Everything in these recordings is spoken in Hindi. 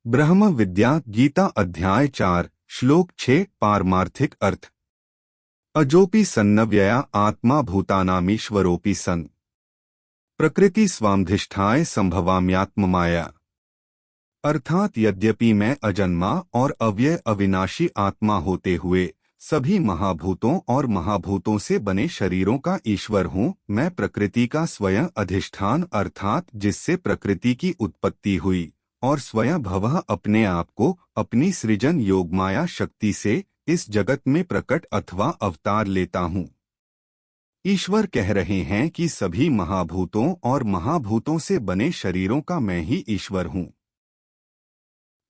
ब्रह्म विद्या गीता अध्याय 4 श्लोक 6 पारमार्थिक अर्थ। अजोपि सन्नव्यया आत्मा भूतानामीश्वरोपि सन् प्रकृति स्वामधिष्ठाय संभवाम्यात्ममाया। अर्थात यद्यपि मैं अजन्मा और अव्यय अविनाशी आत्मा होते हुए सभी महाभूतों और महाभूतों से बने शरीरों का ईश्वर हूँ, मैं प्रकृति का स्वयं अधिष्ठान अर्थात जिससे प्रकृति की उत्पत्ति हुई और स्वयं भवः अपने आप को अपनी सृजन योगमाया शक्ति से इस जगत में प्रकट अथवा अवतार लेता हूँ। ईश्वर कह रहे हैं कि सभी महाभूतों और महाभूतों से बने शरीरों का मैं ही ईश्वर हूँ,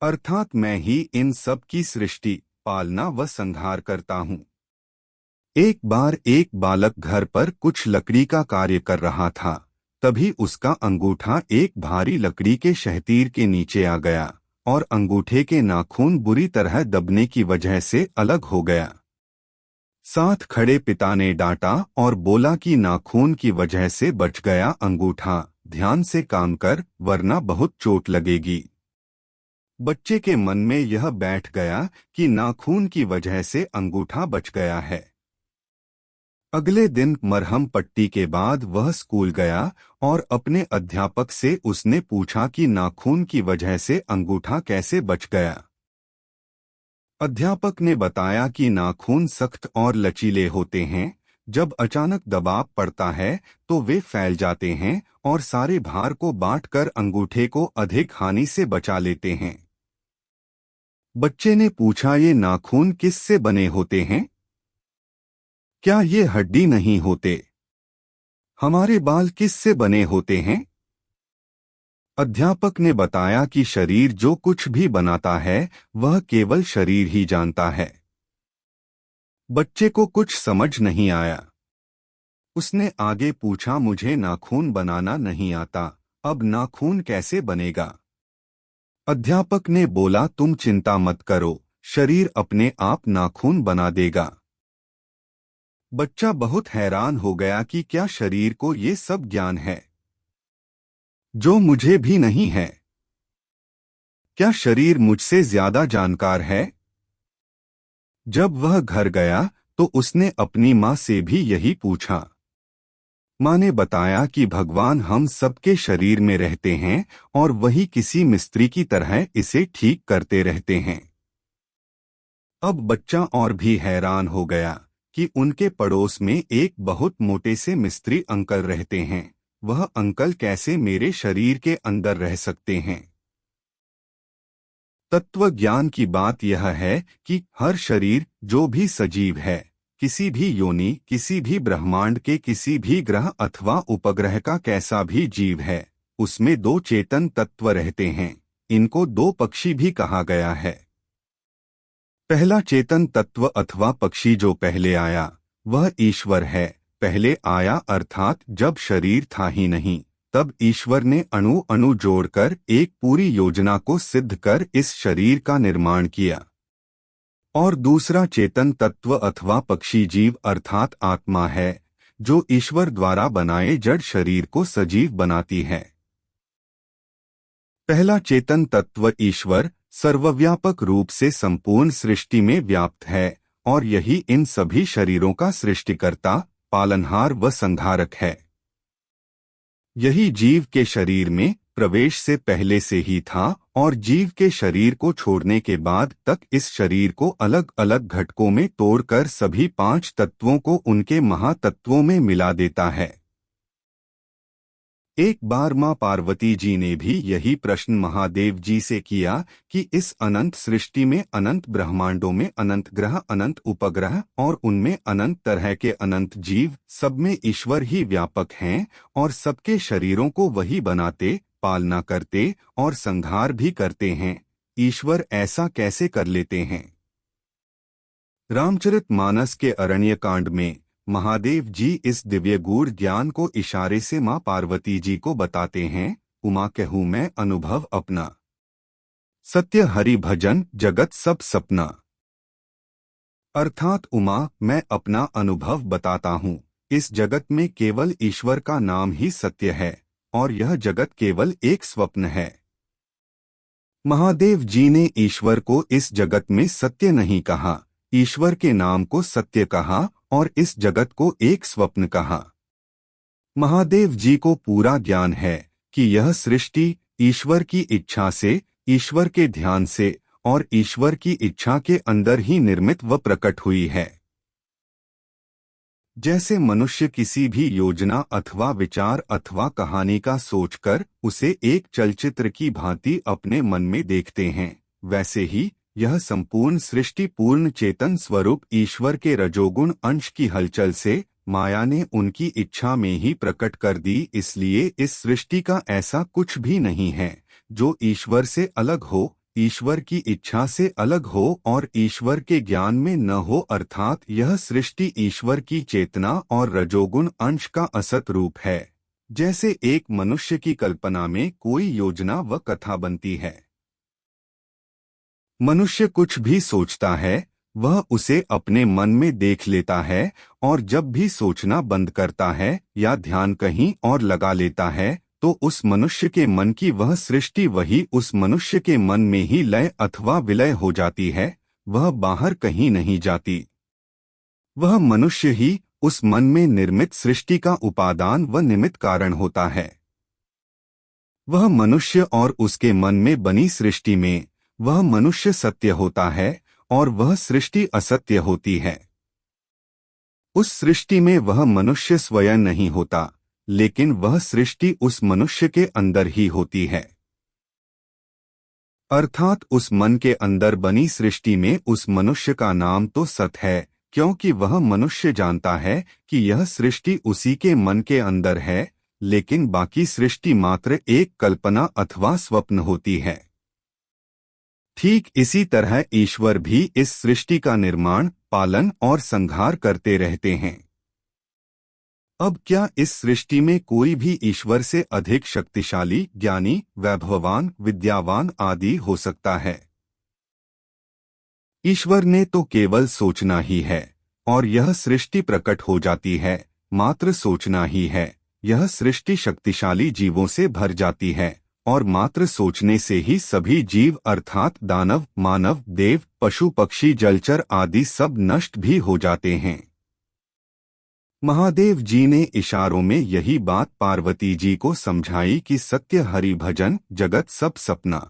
अर्थात मैं ही इन सब की सृष्टि, पालना व संहार करता हूँ। एक बार एक बालक घर पर कुछ लकड़ी का कार्य कर रहा था, तभी उसका अंगूठा एक भारी लकड़ी के शहतीर के नीचे आ गया और अंगूठे के नाखून बुरी तरह दबने की वजह से अलग हो गया। साथ खड़े पिता ने डांटा और बोला कि नाखून की वजह से बच गया अंगूठा, ध्यान से काम कर वरना बहुत चोट लगेगी। बच्चे के मन में यह बैठ गया कि नाखून की वजह से अंगूठा बच गया है। अगले दिन मरहम पट्टी के बाद वह स्कूल गया और अपने अध्यापक से उसने पूछा कि नाखून की वजह से अंगूठा कैसे बच गया। अध्यापक ने बताया कि नाखून सख्त और लचीले होते हैं, जब अचानक दबाव पड़ता है तो वे फैल जाते हैं और सारे भार को बांटकर अंगूठे को अधिक हानि से बचा लेते हैं। बच्चे ने पूछा, ये नाखून किससे बने होते हैं? क्या ये हड्डी नहीं होते? हमारे बाल किससे बने होते हैं? अध्यापक ने बताया कि शरीर जो कुछ भी बनाता है वह केवल शरीर ही जानता है। बच्चे को कुछ समझ नहीं आया। उसने आगे पूछा, मुझे नाखून बनाना नहीं आता, अब नाखून कैसे बनेगा? अध्यापक ने बोला, तुम चिंता मत करो, शरीर अपने आप नाखून बना देगा। बच्चा बहुत हैरान हो गया कि क्या शरीर को ये सब ज्ञान है जो मुझे भी नहीं है? क्या शरीर मुझसे ज्यादा जानकार है? जब वह घर गया तो उसने अपनी माँ से भी यही पूछा। माँ ने बताया कि भगवान हम सबके शरीर में रहते हैं और वही किसी मिस्त्री की तरह इसे ठीक करते रहते हैं। अब बच्चा और भी हैरान हो गया कि उनके पड़ोस में एक बहुत मोटे से मिस्त्री अंकल रहते हैं, वह अंकल कैसे मेरे शरीर के अंदर रह सकते हैं? तत्व ज्ञान की बात यह है कि हर शरीर जो भी सजीव है, किसी भी योनि, किसी भी ब्रह्मांड के किसी भी ग्रह अथवा उपग्रह का कैसा भी जीव है, उसमें दो चेतन तत्व रहते हैं। इनको दो पक्षी भी कहा गया है। पहला चेतन तत्व अथवा पक्षी जो पहले आया वह ईश्वर है। पहले आया अर्थात जब शरीर था ही नहीं, तब ईश्वर ने अणु अणु जोड़कर एक पूरी योजना को सिद्ध कर इस शरीर का निर्माण किया। और दूसरा चेतन तत्व अथवा पक्षी जीव अर्थात आत्मा है, जो ईश्वर द्वारा बनाए जड़ शरीर को सजीव बनाती है। पहला चेतन तत्व ईश्वर सर्वव्यापक रूप से संपूर्ण सृष्टि में व्याप्त है और यही इन सभी शरीरों का सृष्टिकर्ता, पालनहार व संधारक है। यही जीव के शरीर में प्रवेश से पहले से ही था और जीव के शरीर को छोड़ने के बाद तक इस शरीर को अलग अलग घटकों में तोड़कर सभी पांच तत्वों को उनके महातत्वों में मिला देता है। एक बार मां पार्वती जी ने भी यही प्रश्न महादेव जी से किया कि इस अनंत सृष्टि में अनंत ब्रह्मांडों में अनंत ग्रह, अनंत उपग्रह और उनमें अनंत तरह के अनंत जीव, सब में ईश्वर ही व्यापक हैं और सबके शरीरों को वही बनाते, पालना करते और संहार भी करते हैं। ईश्वर ऐसा कैसे कर लेते हैं? रामचरितमानस के अरण्यकांड में महादेव जी इस दिव्य गूढ़ ज्ञान को इशारे से मां पार्वती जी को बताते हैं। उमा कहूँ मैं अनुभव अपना, सत्य हरि भजन जगत सब सपना। अर्थात उमा, मैं अपना अनुभव बताता हूँ, इस जगत में केवल ईश्वर का नाम ही सत्य है और यह जगत केवल एक स्वप्न है। महादेव जी ने ईश्वर को इस जगत में सत्य नहीं कहा, ईश्वर के नाम को सत्य कहा और इस जगत को एक स्वप्न कहा। महादेव जी को पूरा ज्ञान है कि यह सृष्टि ईश्वर की इच्छा से, ईश्वर के ध्यान से और ईश्वर की इच्छा के अंदर ही निर्मित व प्रकट हुई है। जैसे मनुष्य किसी भी योजना अथवा विचार अथवा कहानी का सोचकर उसे एक चलचित्र की भांति अपने मन में देखते हैं, वैसे ही यह संपूर्ण सृष्टि पूर्ण चेतन स्वरूप ईश्वर के रजोगुण अंश की हलचल से माया ने उनकी इच्छा में ही प्रकट कर दी। इसलिए इस सृष्टि का ऐसा कुछ भी नहीं है जो ईश्वर से अलग हो, ईश्वर की इच्छा से अलग हो और ईश्वर के ज्ञान में न हो, अर्थात यह सृष्टि ईश्वर की चेतना और रजोगुण अंश का असत रूप है। जैसे एक मनुष्य की कल्पना में कोई योजना व कथा बनती है। मनुष्य कुछ भी सोचता है वह उसे अपने मन में देख लेता है और जब भी सोचना बंद करता है या ध्यान कहीं और लगा लेता है तो उस मनुष्य के मन की वह सृष्टि वही उस मनुष्य के मन में ही लय अथवा विलय हो जाती है, वह बाहर कहीं नहीं जाती। वह मनुष्य ही उस मन में निर्मित सृष्टि का उपादान व निमित्त कारण होता है। वह मनुष्य और उसके मन में बनी सृष्टि में वह मनुष्य सत्य होता है और वह सृष्टि असत्य होती है। उस सृष्टि में वह मनुष्य स्वयं नहीं होता, लेकिन वह सृष्टि उस मनुष्य के अंदर ही होती है। अर्थात उस मन के अंदर बनी सृष्टि में उस मनुष्य का नाम तो सत है, क्योंकि वह मनुष्य जानता है कि यह सृष्टि उसी के मन के अंदर है, लेकिन बाकी सृष्टि मात्र एक कल्पना अथवा स्वप्न होती है। ठीक इसी तरह ईश्वर भी इस सृष्टि का निर्माण, पालन और संहार करते रहते हैं। अब क्या इस सृष्टि में कोई भी ईश्वर से अधिक शक्तिशाली, ज्ञानी, वैभववान, विद्यावान आदि हो सकता है? ईश्वर ने तो केवल सोचना ही है और यह सृष्टि प्रकट हो जाती है, मात्र सोचना ही है। यह सृष्टि शक्तिशाली जीवों से भर जाती है और मात्र सोचने से ही सभी जीव अर्थात दानव, मानव, देव, पशु, पक्षी, जलचर आदि सब नष्ट भी हो जाते हैं। महादेव जी ने इशारों में यही बात पार्वती जी को समझाई कि सत्य हरि भजन, जगत सब सपना।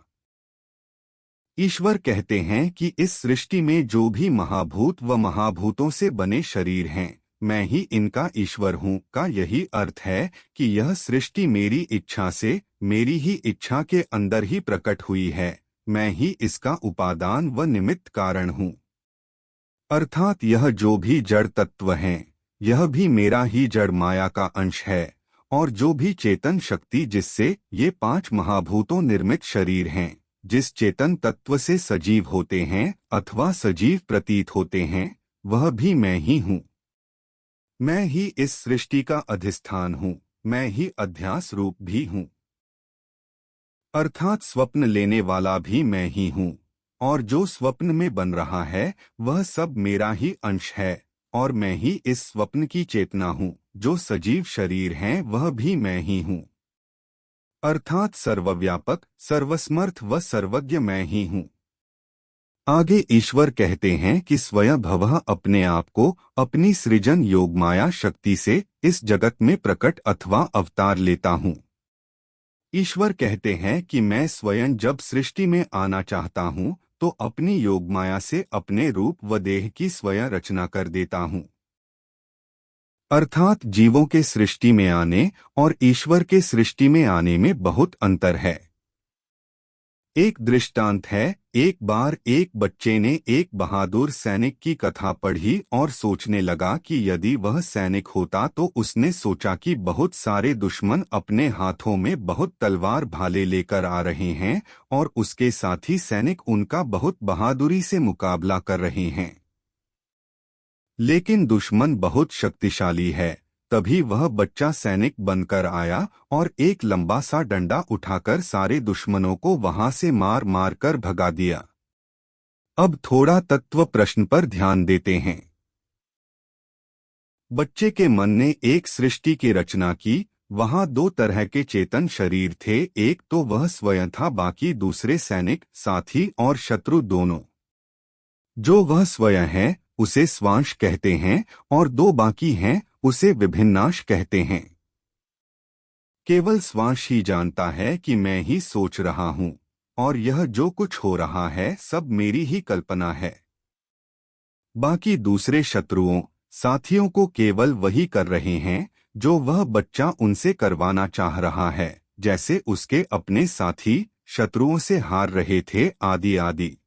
ईश्वर कहते हैं कि इस सृष्टि में जो भी महाभूत व महाभूतों से बने शरीर हैं, मैं ही इनका ईश्वर हूँ का यही अर्थ है कि यह सृष्टि मेरी इच्छा से, मेरी ही इच्छा के अंदर ही प्रकट हुई है, मैं ही इसका उपादान व निमित्त कारण हूँ। अर्थात यह जो भी जड़ तत्व हैं, यह भी मेरा ही जड़ माया का अंश है, और जो भी चेतन शक्ति जिससे ये 5 महाभूतों निर्मित शरीर हैं, जिस चेतन तत्व से सजीव होते हैं अथवा सजीव प्रतीत होते हैं, वह भी मैं ही हूँ। मैं ही इस सृष्टि का अधिष्ठान हूँ, मैं ही अध्यास रूप भी हूँ। अर्थात स्वप्न लेने वाला भी मैं ही हूँ, और जो स्वप्न में बन रहा है वह सब मेरा ही अंश है, और मैं ही इस स्वप्न की चेतना हूँ। जो सजीव शरीर हैं वह भी मैं ही हूँ। अर्थात सर्वव्यापक, सर्वसमर्थ व सर्वज्ञ मैं ही हूँ। आगे ईश्वर कहते हैं कि स्वयं भवः अपने आप को अपनी सृजन योग माया शक्ति से इस जगत में प्रकट अथवा अवतार लेता हूँ। ईश्वर कहते हैं कि मैं स्वयं जब सृष्टि में आना चाहता हूँ तो अपनी योग माया से अपने रूप व देह की स्वयं रचना कर देता हूँ। अर्थात जीवों के सृष्टि में आने और ईश्वर के सृष्टि में आने में बहुत अंतर है। एक दृष्टांत है, एक बार एक बच्चे ने एक बहादुर सैनिक की कथा पढ़ी और सोचने लगा कि यदि वह सैनिक होता तो उसने सोचा कि बहुत सारे दुश्मन अपने हाथों में बहुत तलवार भाले लेकर आ रहे हैं और उसके साथी सैनिक उनका बहुत बहादुरी से मुकाबला कर रहे हैं, लेकिन दुश्मन बहुत शक्तिशाली है। तभी वह बच्चा सैनिक बनकर आया और एक लंबा सा डंडा उठाकर सारे दुश्मनों को वहां से मार मार कर भगा दिया। अब थोड़ा तत्व प्रश्न पर ध्यान देते हैं। बच्चे के मन ने एक सृष्टि की रचना की, वहां दो तरह के चेतन शरीर थे, एक तो वह स्वयं था, बाकी दूसरे सैनिक, साथी और शत्रु दोनों। जो वह स्वयं है उसे स्वांश कहते हैं और दो बाकी हैं उसे विभिन्नाश कहते हैं। केवल स्वांश ही जानता है कि मैं ही सोच रहा हूं और यह जो कुछ हो रहा है सब मेरी ही कल्पना है। बाकी दूसरे शत्रुओं, साथियों को केवल वही कर रहे हैं जो वह बच्चा उनसे करवाना चाह रहा है, जैसे उसके अपने साथी शत्रुओं से हार रहे थे, आदि आदि।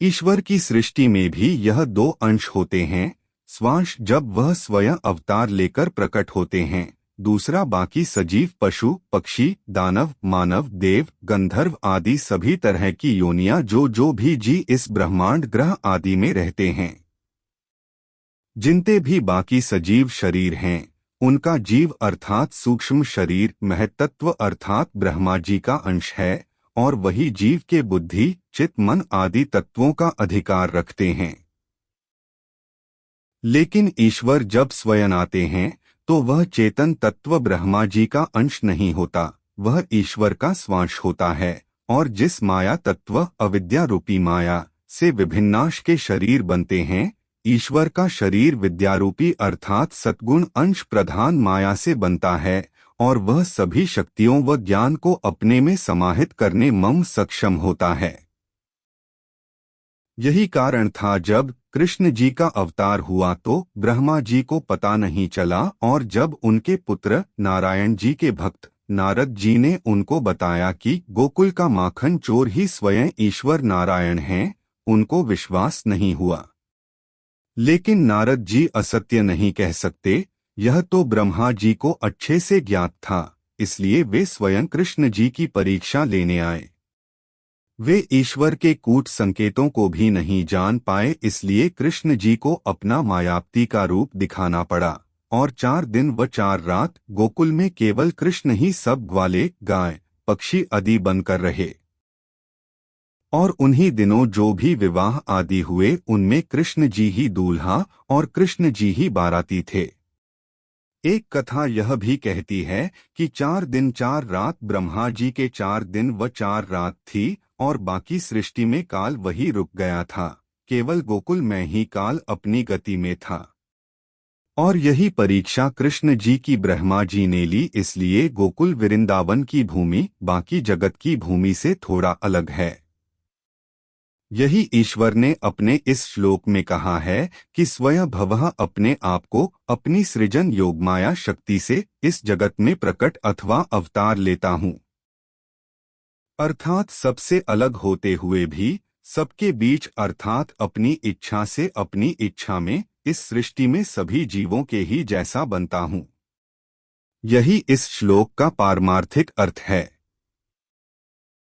ईश्वर की सृष्टि में भी यह दो अंश होते हैं, स्वांश जब वह स्वयं अवतार लेकर प्रकट होते हैं, दूसरा बाकी सजीव पशु, पक्षी, दानव, मानव, देव, गंधर्व आदि सभी तरह की योनियां जो भी जी इस ब्रह्मांड ग्रह आदि में रहते हैं। जिनते भी बाकी सजीव शरीर हैं, उनका जीव अर्थात सूक्ष्म शरीर महत्तत्व अर्थात ब्रह्मा जी का अंश है और वही जीव के बुद्धि, चित्त, मन आदि तत्वों का अधिकार रखते हैं। लेकिन ईश्वर जब स्वयं आते हैं तो वह चेतन तत्व ब्रह्मा जी का अंश नहीं होता, वह ईश्वर का स्वांश होता है और जिस माया तत्व अविद्या रूपी माया से विभिन्नाश के शरीर बनते हैं, ईश्वर का शरीर विद्यारूपी अर्थात सद्गुण अंश प्रधान माया से बनता है और वह सभी शक्तियों व ज्ञान को अपने में समाहित करने मम सक्षम होता है। यही कारण था जब कृष्ण जी का अवतार हुआ तो ब्रह्मा जी को पता नहीं चला और जब उनके पुत्र नारायण जी के भक्त नारद जी ने उनको बताया कि गोकुल का माखन चोर ही स्वयं ईश्वर नारायण हैं, उनको विश्वास नहीं हुआ। लेकिन नारद जी असत्य नहीं कह सकते, यह तो ब्रह्मा जी को अच्छे से ज्ञात था, इसलिए वे स्वयं कृष्ण जी की परीक्षा लेने आए। वे ईश्वर के कूट संकेतों को भी नहीं जान पाए, इसलिए कृष्ण जी को अपना मायाप्ती का रूप दिखाना पड़ा और 4 दिन व 4 रात गोकुल में केवल कृष्ण ही सब ग्वाले, गाय, पक्षी आदि बनकर रहे। और उन्हीं दिनों जो भी विवाह आदि हुए उनमें कृष्ण जी ही दूल्हा और कृष्ण जी ही बाराती थे। एक कथा यह भी कहती है कि 4 दिन 4 रात ब्रह्मा जी के 4 दिन व 4 रात थी और बाकी सृष्टि में काल वही रुक गया था, केवल गोकुल में ही काल अपनी गति में था। और यही परीक्षा कृष्ण जी की ब्रह्मा जी ने ली, इसलिए गोकुल वृंदावन की भूमि बाकी जगत की भूमि से थोड़ा अलग है। यही ईश्वर ने अपने इस श्लोक में कहा है कि स्वयं भवः अपने आप को अपनी सृजन योगमाया शक्ति से इस जगत में प्रकट अथवा अवतार लेता हूँ। अर्थात सबसे अलग होते हुए भी सबके बीच अर्थात अपनी इच्छा से अपनी इच्छा में इस सृष्टि में सभी जीवों के ही जैसा बनता हूँ। यही इस श्लोक का पारमार्थिक अर्थ है।